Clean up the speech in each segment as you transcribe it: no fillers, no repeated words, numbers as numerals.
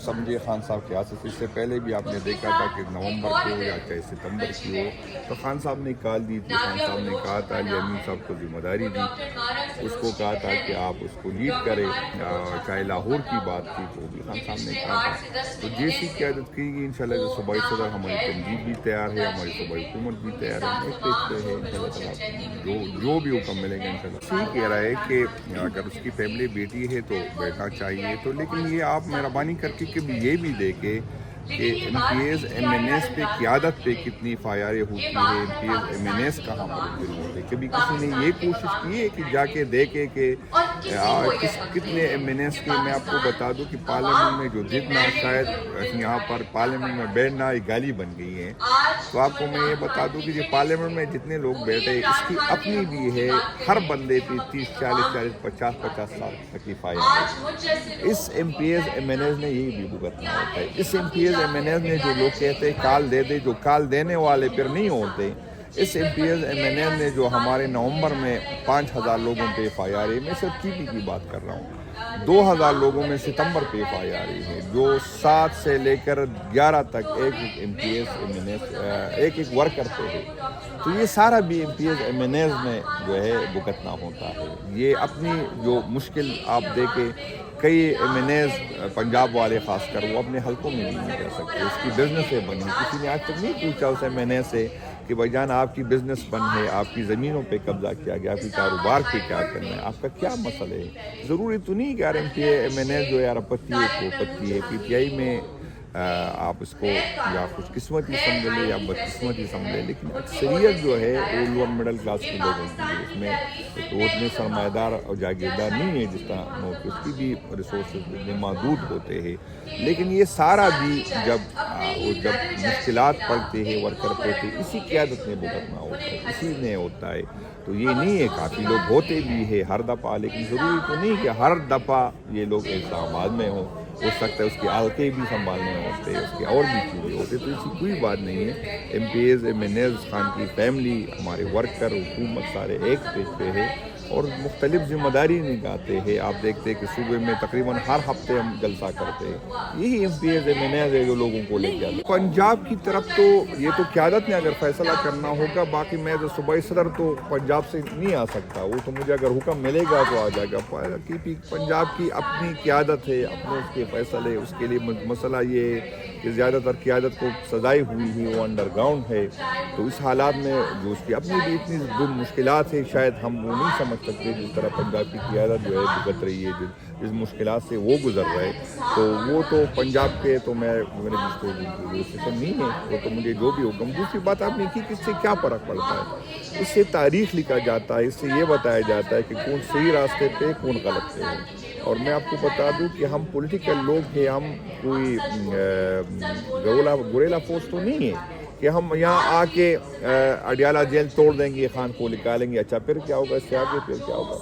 سمجھے خان صاحب کی حاصل سے. اس سے پہلے بھی آپ نے دیکھا تھا کہ نومبر کو یا چاہے ستمبر کی ہو تو خان صاحب نے کال دی تھی. خان صاحب نے کہا تھا علی امین صاحب کو ذمہ داری دی, اس کو کہا تھا کہ آپ اس کو لیڈ کریں. چاہے لاہور کی بات تھی تو بھی خان صاحب نے کہا تھا. تو جیسی قیادت کی گئی انشاءاللہ جو صوبائی صدر ہماری تنظیم بھی تیار ہے, ہماری صوبائی حکومت بھی تیار ہے, ایک پیج پہ ہے انشاءاللہ تعالیٰ جو بھی حکم ملے گا انشاءاللہ. صحیح کہہ رہا ہے کہ اگر اس کی فیملی بیٹی ہے تو بیٹا چاہیے تو, لیکن یہ آپ مہربانی کر کے کبھی یہ بھی دیکھیں کہ M P as M N S پہ قیادت پہ کتنی فائریں ہوتی ہے, M P as M N S کہاں پر ہوتے. کبھی کسی نے یہ کوشش کی ہے کہ جا کے دیکھے کہ کتنے ایم این ایس کے, میں آپ کو بتا دوں کہ پارلیمنٹ میں جو جتنا شاید یہاں پر پارلیمنٹ میں بیٹھنا ایک گالی بن گئی ہے. تو آپ کو میں یہ بتا دوں کہ جو پارلیمنٹ میں جتنے لوگ بیٹھے اس کی اپنی بھی ہے, ہر بندے پہ 30-40 50 سال تک کی فائر ہے. اس ایم پی ایز ایم این ایس نے یہی بھی بھگتنا ہوتا ہے. اس ایم پی ایز ایم این ایس نے جو لوگ کہتے ہیں کال دے دے, جو کال دینے والے پھر نہیں ہوتے. اس ایم پی ایز ایم این ایس نے جو ہمارے نومبر میں 5000 لوگوں پہ ایف آئی آر ہے, میں صرف ٹی پی کی بات کر رہا ہوں, 2000 لوگوں میں ستمبر پہ ایف آئی آر ہے, جو 7 سے لے کر 11 تک ایک MPAs M N S ایک ورکر پہ ہے. تو یہ سارا بھی MPAs M N S میں جو ہے بھگتنا ہوتا ہے. یہ اپنی جو مشکل آپ دیکھیں, کئی ایم این ایس پنجاب والے خاص کر وہ اپنے حلقوں میں نہیں کر سکتے. اس کی بزنس ہے بنی, کسی نے آج تک نہیں پوچھا اس ایم این ایس سے کہ بھائی جان آپ کی بزنس بن ہے, آپ کی زمینوں پہ قبضہ کیا گیا, آپ کی کاروبار پہ کیا کرنا ہے, آپ کا کیا مسئلہ ہے. ضروری تو نہیں کہ یار MP M N S جو یار پتی ہے تو پتی ہے. پی ٹی آئی میں آپ اس کو یا خوش قسمتی سمجھ لیں یا بدقسمتی سمجھ لیں, لیکن اکثریت جو ہے وہ لوور مڈل کلاس کے لوگوں کی ہے. اس میں تو اتنے سرمایہ دار اور جاگیردار نہیں ہے جس طرح اس کی بھی ریسورسز اتنے محدود ہوتے ہیں. لیکن یہ سارا بھی جب مشکلات پڑتے ہیں ورکر پہ تو اسی قیادت میں بھگتنا ہوتا ہے, اسی نے ہوتا ہے. تو یہ نہیں ہے, کافی لوگ ہوتے بھی ہے ہر دفعہ, لیکن ضروری تو نہیں کہ ہر دفعہ یہ لوگ اسلام آباد میں ہوں. ہو سکتا ہے اس کے حلقے بھی سنبھالنے ہوتے ہیں, اس کے اور بھی چیزیں ہوتے, تو ایسی کوئی بات نہیں ہے. M P as M N S Khan کی فیملی, ہمارے ورکر, حکومت سارے ایک پیج پہ ہے اور مختلف ذمہ داری نبھاتے ہیں. آپ دیکھتے ہیں کہ صوبے میں تقریباً ہر ہفتے ہم جلسہ کرتے ہیں. یہی M P as M N S ہے جو لوگوں کو لے کے آتے. پنجاب کی طرف تو یہ تو قیادت نے اگر فیصلہ کرنا ہوگا, باقی میں جو صوبائی صدر تو پنجاب سے نہیں آ سکتا, وہ تو مجھے اگر حکم ملے گا تو آ جائے گا. پنجاب کی اپنی قیادت ہے, اپنے اس کے فیصلے. اس کے لیے مسئلہ یہ ہے کہ زیادہ تر قیادت کو سزائی ہوئی ہے, وہ انڈر گراؤنڈ ہے. تو اس حالات میں جو اس کی اپنی بھی اتنی مشکلات ہے, شاید ہم وہ نہیں سمجھ سکتے جس طرح پنجاب کی قیادت جو ہے بھگت رہی ہے, جس مشکلات سے وہ گزر رہے. تو وہ تو پنجاب کے تو میرے سسٹم نہیں ہے, وہ تو مجھے جو بھی حکم. دوسری بات آپ نے کی کہ اس سے کیا فرق پڑتا ہے, اس سے تاریخ لکھا جاتا ہے, اس سے یہ بتایا جاتا ہے کہ کون صحیح راستے پہ کون غلط پہ ہے. اور میں آپ کو بتا دوں کہ ہم پولیٹیکل لوگ ہیں, ہم کوئی گوریلا فورس تو نہیں ہے کہ ہم یہاں آ کے اڈیالہ جیل توڑ دیں گے, خان کو نکالیں گے, اچھا پھر کیا ہوگا, اس سے آگے پھر کیا ہوگا.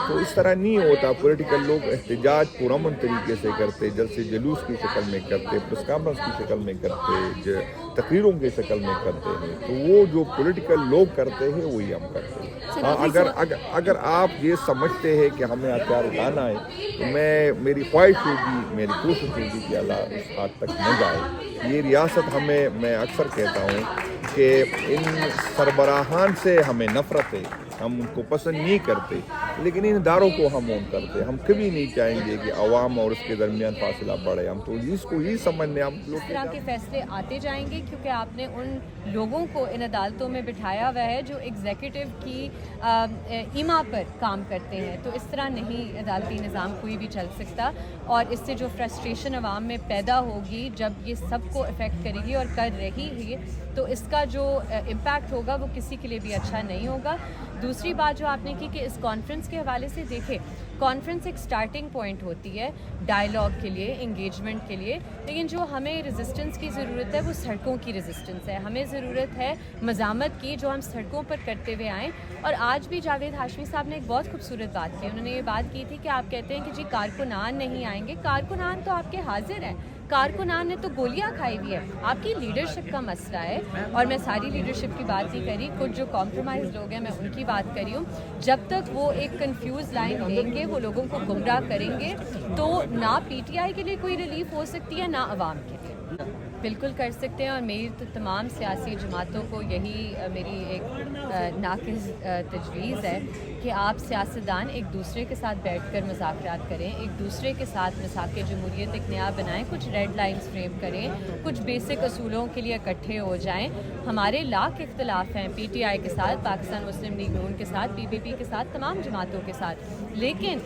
تو اس طرح نہیں ہوتا. پولیٹیکل لوگ احتجاج پرامن طریقے سے کرتے, جلسے جلوس کی شکل میں کرتے, پریس کانفرنس کی شکل میں کرتے, تقریروں کی شکل میں کرتے ہیں. تو وہ جو پولیٹیکل لوگ کرتے ہیں وہی ہم کرتے ہیں. اگر آپ یہ سمجھتے ہیں کہ ہمیں ہتھیار اٹھانا ہے تو میری خواہش ہوگی, میری کوشش ہوگی کہ اللہ اس حد تک نہ جائے. یہ ریاست ہمیں, میں اکثر کہتا ہوں کہ ان سربراہان سے ہمیں نفرت ہے, ہم ان کو پسند نہیں کرتے, لیکن ان اداروں کو ہم اون کرتے. ہم کبھی نہیں چاہیں گے کہ عوام اور اس کے درمیان فاصلہ بڑھے. ہم تو اس کو یہ سمجھنے ہم لوگ اس طرح کے فیصلے آتے جائیں گے کیونکہ آپ نے ان لوگوں کو ان عدالتوں میں بٹھایا ہوا ہے جو ایگزیکٹو کی ایما پر کام کرتے ہیں. تو اس طرح نہیں عدالتی نظام کوئی بھی چل سکتا, اور اس سے جو فرسٹریشن عوام میں پیدا ہوگی جب یہ سب کو افیکٹ کرے گی اور کر رہی ہے, تو اس کا جو امپیکٹ ہوگا وہ کسی کے لیے بھی اچھا نہیں ہوگا. دوسری بات جو آپ نے کی کہ اس کانفرنس کے حوالے سے دیکھیں, کانفرنس ایک سٹارٹنگ پوائنٹ ہوتی ہے ڈائیلاگ کے لیے, انگیجمنٹ کے لیے, لیکن جو ہمیں ریزسٹنس کی ضرورت ہے وہ سڑکوں کی ریزسٹنس ہے. ہمیں ضرورت ہے مزاحمت کی جو ہم سڑکوں پر کرتے ہوئے آئیں. اور آج بھی جاوید ہاشمی صاحب نے ایک بہت خوبصورت بات کی, انہوں نے یہ بات کی تھی کہ آپ کہتے ہیں کہ جی کارکنان نہیں آئیں گے, کارکنان تو آپ کے حاضر ہیں, کارکنان نے تو گولیاں کھائی ہوئی ہے. آپ کی لیڈرشپ کا مسئلہ ہے, اور میں ساری لیڈرشپ کی بات نہیں کری, کچھ جو کمپرومائز لوگ ہیں میں ان کی بات کری ہوں. جب تک وہ ایک کنفیوز لائن لیں گے, وہ لوگوں کو گمراہ کریں گے, تو نہ پی ٹی آئی کے لیے کوئی ریلیف ہو سکتی ہے نہ عوام کے لیے. بالکل کر سکتے ہیں, اور میری تو تمام سیاسی جماعتوں کو یہی میری ایک ناقص تجویز ہے کہ آپ سیاستدان ایک دوسرے کے ساتھ بیٹھ کر مذاکرات کریں, ایک دوسرے کے ساتھ مساق جمہوریت ایک نیا بنائیں, کچھ ریڈ لائنز فریم کریں, کچھ بیسک اصولوں کے لیے اکٹھے ہو جائیں. ہمارے لاکھ اختلاف ہیں پی ٹی آئی کے ساتھ, پاکستان مسلم لیگ نون کے ساتھ, پی پی پی کے ساتھ, تمام جماعتوں کے ساتھ, لیکن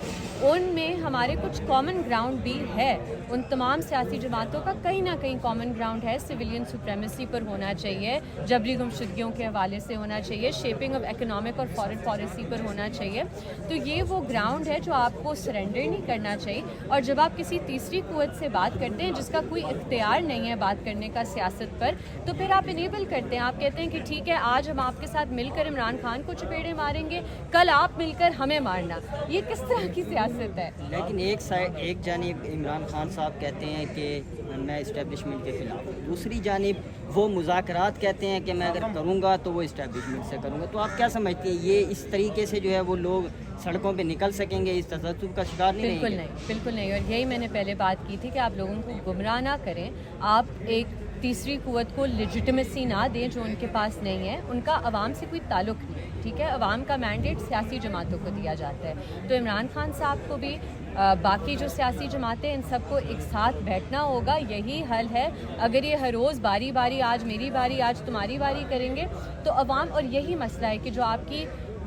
ان میں ہمارے کچھ کامن گراؤنڈ بھی ہے. ان تمام سیاسی جماعتوں کا کہیں نہ کہیں کامن گراؤنڈ ہے, سویلین سپریمیسی پر ہونا چاہیے, جبری گمشدگیوں کے حوالے سے ہونا چاہیے, شیپنگ آف اکنامک اور فارن پالیسی پر ہونا چاہیے. تو یہ وہ گراؤنڈ ہے جو آپ کو سرنڈر نہیں کرنا چاہیے. اور جب آپ کسی تیسری قوت سے بات کرتے ہیں جس کا کوئی اختیار نہیں ہے بات کرنے کا سیاست پر, تو پھر آپ انیبل کرتے ہیں. آپ کہتے ہیں کہ ٹھیک ہے, آج ہم آپ کے ساتھ مل کر عمران خان کو چپیڑے ماریں گے, کل آپ مل کر ہمیں مارنا. یہ کس طرح کی سیاست ہے؟ لیکن ایک جانب عمران خان صاحب کہتے ہیں کہ میں اسٹیبلشمنٹ کے خلاف ہوں, دوسری جانب وہ مذاکرات کہتے ہیں کہ میں اگر کروں گا تو وہ اسٹیبلشمنٹ سے کروں گا. تو آپ کیا سمجھتے ہیں یہ اس طریقے سے جو ہے وہ لوگ سڑکوں پہ نکل سکیں گے, اس تذبذب کا شکار نہیں رہیں گے؟ بالکل نہیں, بالکل نہیں. اور یہی میں نے پہلے بات کی تھی کہ آپ لوگوں کو گمراہ نہ کریں, آپ ایک تیسری قوت کو لیجٹمیسی نہ دیں جو ان کے پاس نہیں ہے. ان کا عوام سے کوئی تعلق نہیں ہے, ٹھیک ہے, عوام کا مینڈیٹ سیاسی جماعتوں کو دیا جاتا ہے. تو عمران خان صاحب کو بھی باقی جو سیاسی جماعتیں ان سب کو ایک ساتھ بیٹھنا ہوگا, یہی حل ہے. اگر یہ ہر روز باری باری, آج میری باری آج تمہاری باری کریں گے تو عوام, اور یہی مسئلہ ہے کہ جو آپ کی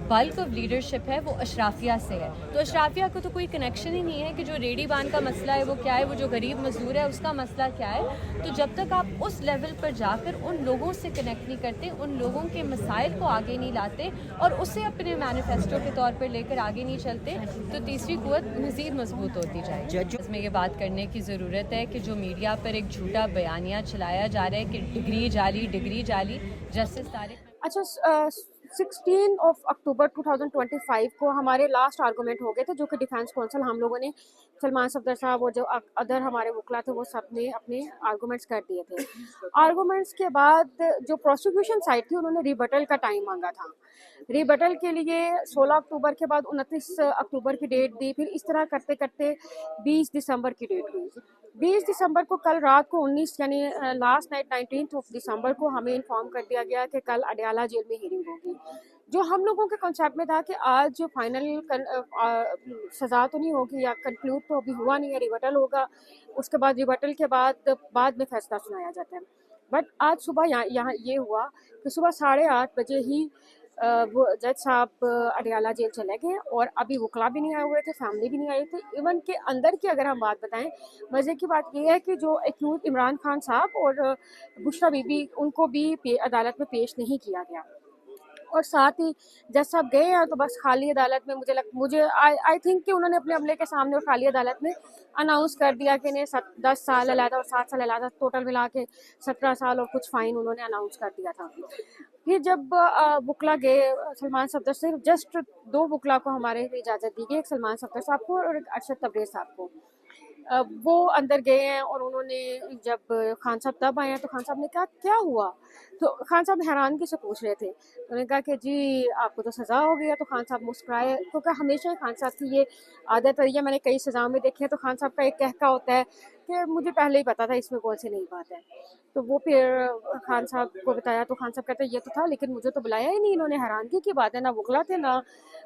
بلک آف لیڈرشپ ہے وہ اشرافیہ سے ہے. تو اشرافیہ کو تو کوئی کنیکشن ہی نہیں ہے کہ جو ریڈی بان کا مسئلہ ہے وہ کیا ہے, وہ جو غریب مزدور ہے اس کا مسئلہ کیا ہے. تو جب تک آپ اس لیول پر جا کر ان لوگوں سے کنیکٹ نہیں کرتے, ان لوگوں کے مسائل کو آگے نہیں لاتے اور اسے اپنے مینیفیسٹو کے طور پر لے کر آگے نہیں چلتے, تو تیسری قوت مزید مضبوط ہوتی جائے گی. اس میں یہ بات کرنے کی ضرورت ہے کہ جو میڈیا پر ایک جھوٹا بیانیہ چلایا جا رہا ہے کہ ڈگری جعلی, جسٹس طارق. اچھا, 16 اکتوبر 2025 کو ہمارے لاسٹ آرگومنٹ ہو گئے تھے, جو کہ ڈیفینس کونسل ہم لوگوں نے, سلمان صفدر صاحب اور جو ادر ہمارے وکلا تھے وہ سب نے اپنے آرگومنٹس کر دیے تھے. آرگومنٹس کے بعد جو پروسیکیوشن سائڈ تھی انہوں نے ریبٹل کا ٹائم مانگا تھا. ریبٹل کے لیے 16 اکتوبر کے بعد 29 اکتوبر کی ڈیٹ دی, پھر اس طرح کرتے کرتے 20 دسمبر کی ڈیٹ دی. 20 دسمبر کو, کل رات کو 19 یعنی لاسٹ نائٹ 19 دسمبر کو ہمیں انفارم کر دیا گیا کہ کل اڈیالہ جیل میں ہیرنگ ہوگی. جو ہم لوگوں کے کنسیپٹ میں تھا کہ آج فائنل سزا تو نہیں ہوگی یا کنکلوڈ تو ابھی ہوا نہیں ہے, ریبٹل ہوگا, اس کے بعد ریبٹل کے بعد میں فیصلہ سنایا جاتا ہے. بٹ آج صبح یہاں یہ ہوا کہ صبح 8:30 بجے ہی وہ جج صاحب اڈیالہ جیل چلے گئے, اور ابھی وکلا بھی نہیں آئے ہوئے تھے, فیملی بھی نہیں آئی تھی. ایون کہ اندر کی اگر ہم بات بتائیں, مزے کی بات یہ ہے کہ جو ایکیوز عمران خان صاحب اور بشرا بی بی, ان کو بھی عدالت میں پیش نہیں کیا گیا. اور ساتھ ہی جج صاحب گئے ہیں تو بس خالی عدالت میں مجھے آئی تھنک کہ انہوں نے اپنے عملے کے سامنے اور خالی عدالت میں اناؤنس کر دیا کہ انہیں 10 سال علیحدہ اور 7 سال علیحدہ, ٹوٹل ملا کے 17 سال اور کچھ فائن انہوں نے اناؤنس کر دیا تھا. پھر جب وکلا گئے, سلمان صفدر سے جسٹ 2 وکلا کو ہمارے اجازت دی گئی, ایک سلمان صفدر صاحب کو اور ایک ارشد تبریز صاحب کو. وہ اندر گئے ہیں اور انہوں نے جب خان صاحب تب آئے ہیں تو خان صاحب نے کہا کیا ہوا, تو خان صاحب حیرانگی سے پوچھ رہے تھے. انہوں نے کہا کہ جی آپ کو تو سزا ہو گئی ہے. تو خان صاحب مسکرائے, کیونکہ ہمیشہ ہی خان صاحب کی یہ عادت رہی ہے, میں نے کئی سزاؤں میں دیکھے ہیں, تو خان صاحب کا ایک کہکا ہوتا ہے کہ مجھے پہلے ہی پتا تھا اس میں کون سی نئی بات ہے. تو وہ پھر خان صاحب کو بتایا تو خان صاحب کہتے ہیں یہ تو تھا لیکن مجھے تو بلایا ہی نہیں انہوں نے. حیرانگی کی بات ہے, نہ وکلا تھے نہ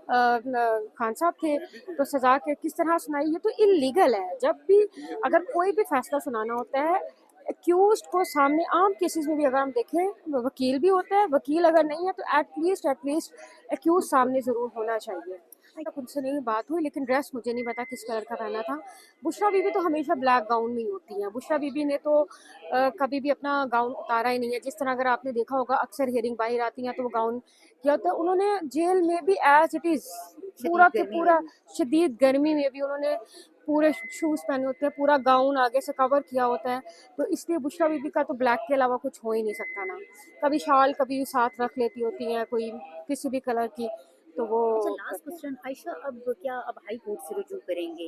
خان صاحب تھے, تو سزا کے کس طرح سنائی, یہ تو انلیگل ہے. جب بھی اگر کوئی بھی فیصلہ سنانا ہوتا ہے ایکیوزڈ کو سامنے, عام کیسز میں بھی اگر ہم دیکھیں وکیل بھی ہوتا ہے, وکیل اگر نہیں ہے تو ایٹ لیسٹ ایکیوز سامنے ضرور ہونا چاہیے. ان سے نہیں بات ہوئی, لیکن ڈریس مجھے نہیں پتا کس کلر کا پہنا تھا. بشرا بی بی تو ہمیشہ بلیک گاؤن میں ہی ہوتی ہیں. بشرا بی بی نے تو کبھی بھی اپنا گاؤن اتارا ہی نہیں ہے. جس طرح اگر آپ نے دیکھا ہوگا اکثر ہیئرنگ باہر آتی ہیں تو وہ گاؤن کیا ہوتا ہے, انہوں نے جیل میں بھی ایز اٹ از پورا کے پورا شدید گرمی میں بھی انہوں نے پورے شوز پہنے ہوتے ہیں, پورا گاؤن آگے سے کور کیا ہوتا ہے. تو اس لیے بشرا بی بی کا تو بلیک کے علاوہ کچھ ہو ہی نہیں سکتا نا. کبھی شال کبھی ساتھ رکھ لیتی ہوتی ہیں کوئی کسی بھی کلر کی. تو وہ لاسٹ کوسچن عائشہ, اب کیا اب ہائی کورٹ سے رجوع کریں گے؟